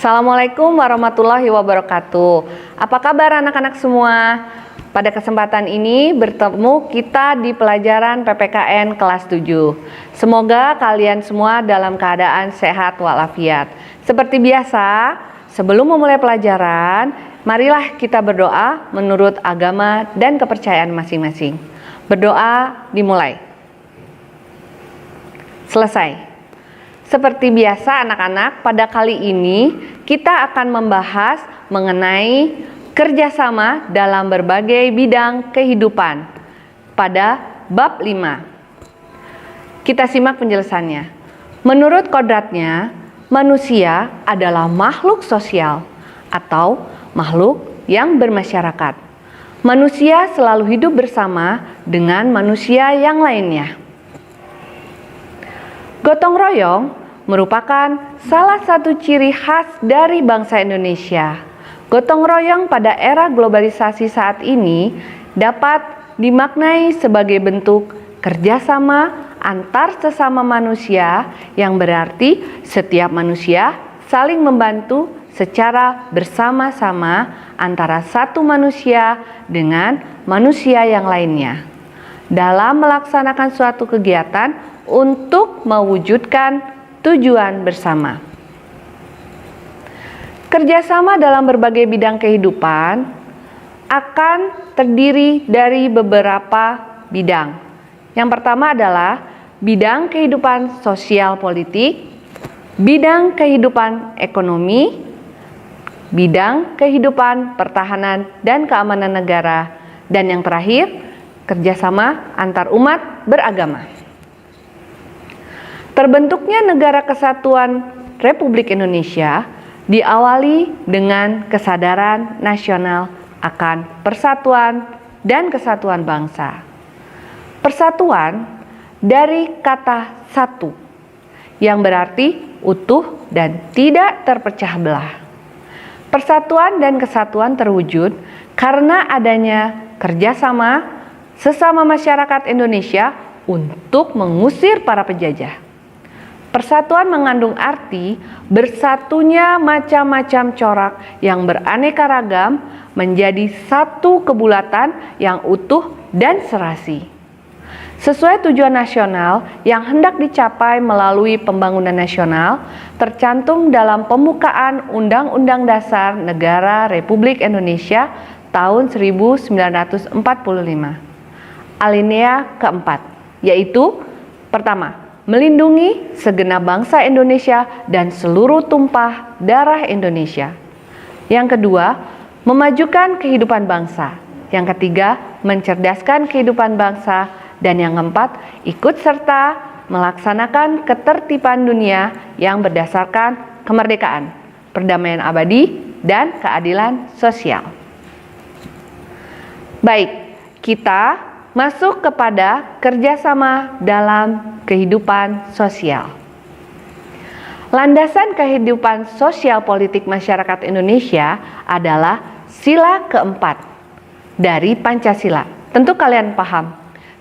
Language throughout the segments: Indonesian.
Assalamualaikum warahmatullahi wabarakatuh. Apa kabar anak-anak semua? Pada kesempatan ini bertemu kita di pelajaran PPKN kelas 7. Semoga kalian semua dalam keadaan sehat walafiat. Seperti biasa, sebelum memulai pelajaran, marilah kita berdoa menurut agama dan kepercayaan masing-masing. Berdoa dimulai. Selesai. Seperti biasa anak-anak, pada kali ini kita akan membahas mengenai kerjasama dalam berbagai bidang kehidupan pada bab 5. Kita simak penjelasannya. Menurut kodratnya, manusia adalah makhluk sosial atau makhluk yang bermasyarakat. Manusia selalu hidup bersama dengan manusia yang lainnya. Gotong royong merupakan salah satu ciri khas dari bangsa Indonesia. Gotong royong pada era globalisasi saat ini dapat dimaknai sebagai bentuk kerjasama antar sesama manusia yang berarti setiap manusia saling membantu secara bersama-sama antara satu manusia dengan manusia yang lainnya dalam melaksanakan suatu kegiatan untuk mewujudkan tujuan bersama. Kerjasama dalam berbagai bidang kehidupan akan terdiri dari beberapa bidang. Yang pertama adalah bidang kehidupan sosial politik, bidang kehidupan ekonomi, bidang kehidupan pertahanan dan keamanan negara, dan yang terakhir, kerjasama antar umat beragama. Terbentuknya Negara Kesatuan Republik Indonesia diawali dengan kesadaran nasional akan persatuan dan kesatuan bangsa. Persatuan dari kata satu, yang berarti utuh dan tidak terpecah belah. Persatuan dan kesatuan terwujud karena adanya kerjasama sesama masyarakat Indonesia untuk mengusir para penjajah. Persatuan mengandung arti bersatunya macam-macam corak yang beraneka ragam menjadi satu kebulatan yang utuh dan serasi. Sesuai tujuan nasional yang hendak dicapai melalui pembangunan nasional tercantum dalam pembukaan Undang-Undang Dasar Negara Republik Indonesia tahun 1945. Alinea keempat, yaitu pertama, melindungi segenap bangsa Indonesia dan seluruh tumpah darah Indonesia. Yang kedua, memajukan kehidupan bangsa. Yang ketiga, mencerdaskan kehidupan bangsa. Dan yang keempat, ikut serta melaksanakan ketertiban dunia yang berdasarkan kemerdekaan, perdamaian abadi, dan keadilan sosial. Baik, kita masuk kepada kerjasama dalam kehidupan sosial. Landasan kehidupan sosial politik masyarakat Indonesia adalah sila keempat dari Pancasila. Tentu kalian paham.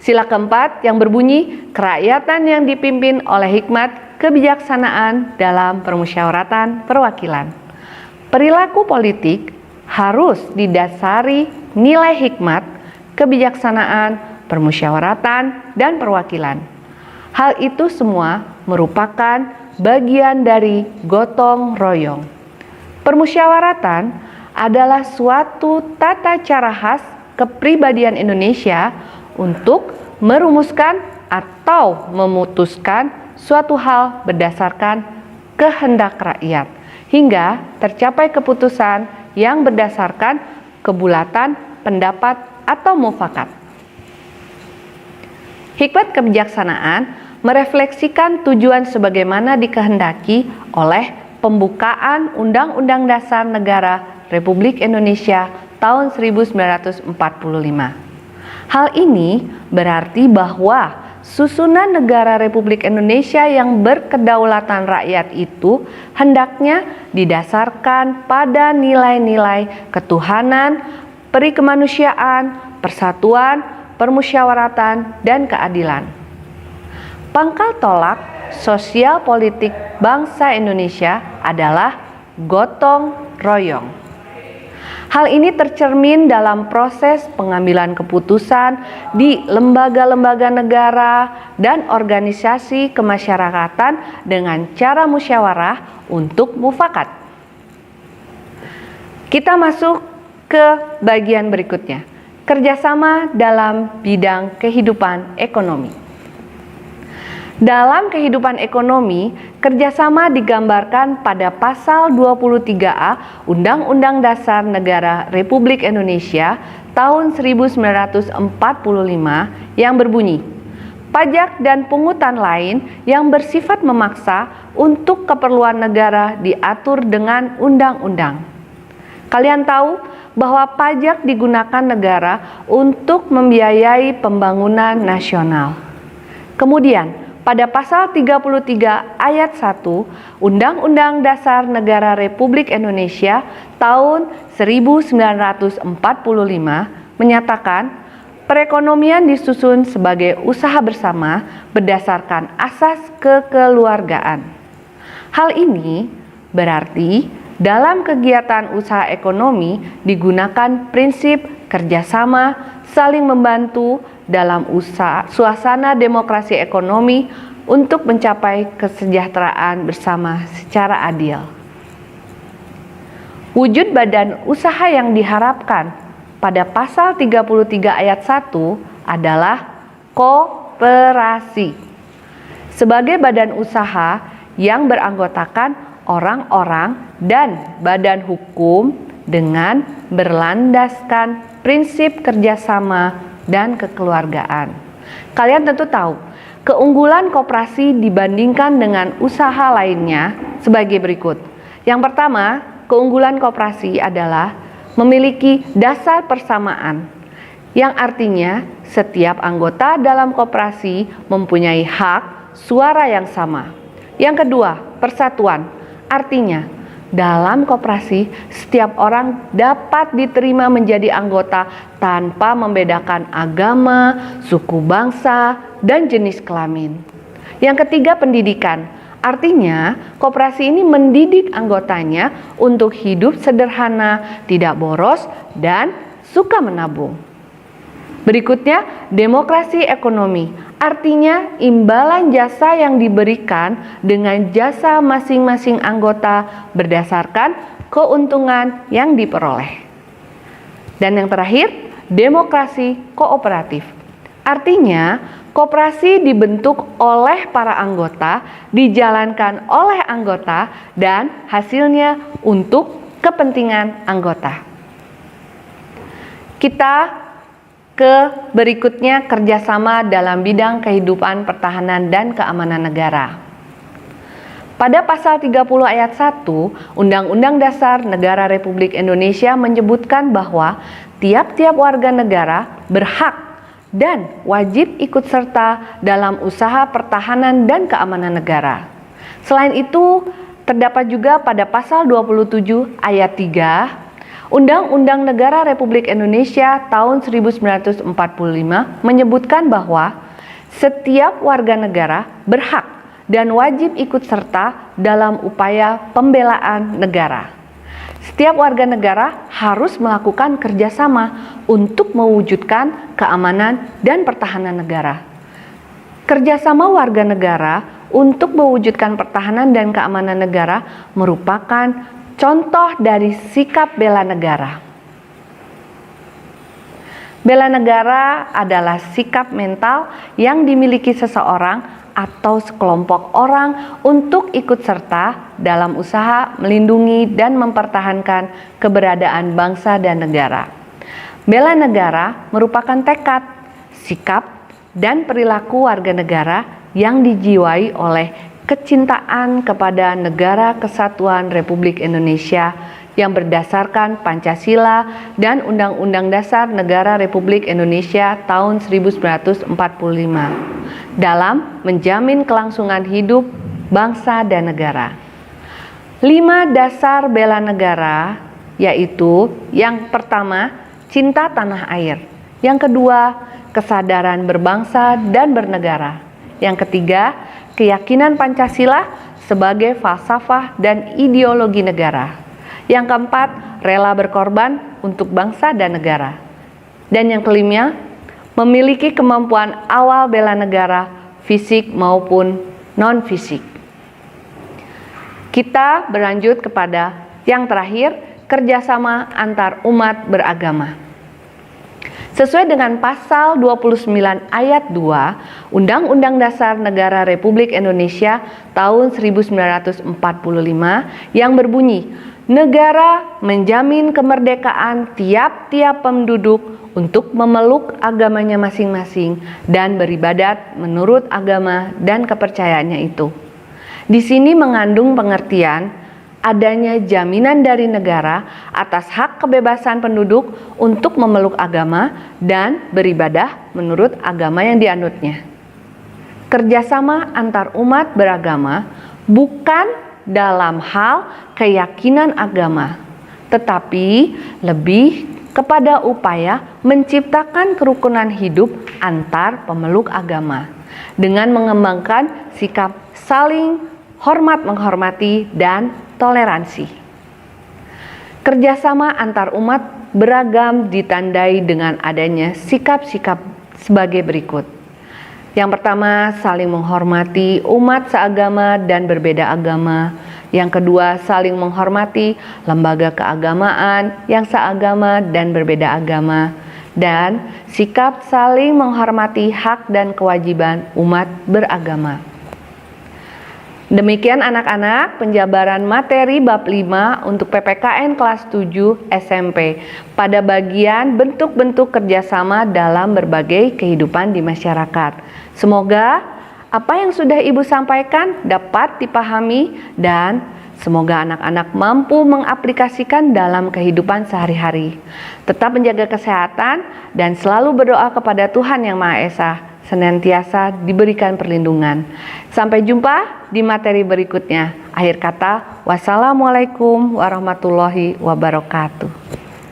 Sila keempat yang berbunyi kerakyatan yang dipimpin oleh hikmat kebijaksanaan dalam permusyawaratan perwakilan. Perilaku politik harus didasari nilai hikmat, kebijaksanaan, permusyawaratan, dan perwakilan. Hal itu semua merupakan bagian dari gotong royong. Permusyawaratan adalah suatu tata cara khas kepribadian Indonesia untuk merumuskan atau memutuskan suatu hal berdasarkan kehendak rakyat hingga tercapai keputusan yang berdasarkan kebulatan pendapat atau mufakat. Hikmat kebijaksanaan merefleksikan tujuan sebagaimana dikehendaki oleh pembukaan Undang-Undang Dasar Negara Republik Indonesia tahun 1945. Hal ini berarti bahwa susunan negara Republik Indonesia yang berkedaulatan rakyat itu hendaknya didasarkan pada nilai-nilai ketuhanan, perikemanusiaan, persatuan, permusyawaratan, dan keadilan. Pangkal tolak sosial politik bangsa Indonesia adalah gotong royong. Hal ini tercermin dalam proses pengambilan keputusan di lembaga-lembaga negara dan organisasi kemasyarakatan dengan cara musyawarah untuk mufakat. Kita masuk ke bagian berikutnya, kerjasama dalam bidang kehidupan ekonomi. Dalam kehidupan ekonomi, kerjasama digambarkan pada pasal 23A Undang-Undang Dasar Negara Republik Indonesia tahun 1945 yang berbunyi, pajak dan pungutan lain yang bersifat memaksa untuk keperluan negara diatur dengan undang-undang. Kalian tahu bahwa pajak digunakan negara untuk membiayai pembangunan nasional. Kemudian, pada pasal 33 ayat 1 Undang-Undang Dasar Negara Republik Indonesia tahun 1945 menyatakan perekonomian disusun sebagai usaha bersama berdasarkan asas kekeluargaan. Hal ini berarti dalam kegiatan usaha ekonomi digunakan prinsip kerjasama, saling membantu dalam suasana demokrasi ekonomi untuk mencapai kesejahteraan bersama secara adil. Wujud badan usaha yang diharapkan pada pasal 33 ayat 1 adalah koperasi. Sebagai badan usaha yang beranggotakan orang-orang dan badan hukum dengan berlandaskan prinsip kerjasama dan kekeluargaan. Kalian tentu tahu, keunggulan koperasi dibandingkan dengan usaha lainnya sebagai berikut. Yang pertama, keunggulan koperasi adalah memiliki dasar persamaan, yang artinya setiap anggota dalam koperasi mempunyai hak suara yang sama. Yang kedua, persatuan, artinya dalam koperasi, setiap orang dapat diterima menjadi anggota tanpa membedakan agama, suku bangsa, dan jenis kelamin. Yang ketiga, pendidikan. Artinya, koperasi ini mendidik anggotanya untuk hidup sederhana, tidak boros, dan suka menabung. Berikutnya, demokrasi ekonomi. Artinya, imbalan jasa yang diberikan dengan jasa masing-masing anggota berdasarkan keuntungan yang diperoleh. Dan yang terakhir, demokrasi kooperatif. Artinya, koperasi dibentuk oleh para anggota, dijalankan oleh anggota, dan hasilnya untuk kepentingan anggota. Kita ke berikutnya, kerjasama dalam bidang kehidupan pertahanan dan keamanan negara. Pada pasal 30 ayat 1 Undang-Undang Dasar Negara Republik Indonesia menyebutkan bahwa tiap-tiap warga negara berhak dan wajib ikut serta dalam usaha pertahanan dan keamanan negara. Selain itu, terdapat juga pada pasal 27 ayat 3 Undang-Undang Negara Republik Indonesia tahun 1945 menyebutkan bahwa setiap warga negara berhak dan wajib ikut serta dalam upaya pembelaan negara. Setiap warga negara harus melakukan kerjasama untuk mewujudkan keamanan dan pertahanan negara. Kerjasama warga negara untuk mewujudkan pertahanan dan keamanan negara merupakan contoh dari sikap bela negara. Bela negara adalah sikap mental yang dimiliki seseorang atau sekelompok orang untuk ikut serta dalam usaha melindungi dan mempertahankan keberadaan bangsa dan negara. Bela negara merupakan tekad, sikap, dan perilaku warga negara yang dijiwai oleh kecintaan kepada Negara Kesatuan Republik Indonesia yang berdasarkan Pancasila dan Undang-Undang Dasar Negara Republik Indonesia tahun 1945 dalam menjamin kelangsungan hidup bangsa dan negara. 5 dasar bela negara yaitu yang pertama, cinta tanah air. Yang kedua, kesadaran berbangsa dan bernegara. Yang ketiga, keyakinan Pancasila sebagai falsafah dan ideologi negara. Yang keempat, rela berkorban untuk bangsa dan negara. Dan yang kelima, memiliki kemampuan awal bela negara, fisik maupun non-fisik. Kita berlanjut kepada yang terakhir, kerjasama antar umat beragama. Sesuai dengan pasal 29 ayat 2 Undang-Undang Dasar Negara Republik Indonesia tahun 1945 yang berbunyi, negara menjamin kemerdekaan tiap-tiap penduduk untuk memeluk agamanya masing-masing dan beribadat menurut agama dan kepercayaannya itu. Di sini mengandung pengertian adanya jaminan dari negara atas hak kebebasan penduduk untuk memeluk agama dan beribadah menurut agama yang dianutnya. Kerjasama antar umat beragama bukan dalam hal keyakinan agama, tetapi lebih kepada upaya menciptakan kerukunan hidup antar pemeluk agama dengan mengembangkan sikap saling hormat menghormati dan toleransi. Kerjasama antar umat beragam ditandai dengan adanya sikap-sikap sebagai berikut. Yang pertama, saling menghormati umat seagama dan berbeda agama. Yang kedua, saling menghormati lembaga keagamaan yang seagama dan berbeda agama. Dan sikap saling menghormati hak dan kewajiban umat beragama. Demikian anak-anak penjabaran materi bab 5 untuk PPKN kelas 7 SMP pada bagian bentuk-bentuk kerjasama dalam berbagai kehidupan di masyarakat. Semoga apa yang sudah Ibu sampaikan dapat dipahami dan semoga anak-anak mampu mengaplikasikan dalam kehidupan sehari-hari. Tetap menjaga kesehatan dan selalu berdoa kepada Tuhan Yang Maha Esa, senantiasa diberikan perlindungan. Sampai jumpa di materi berikutnya. Akhir kata, wassalamualaikum warahmatullahi wabarakatuh.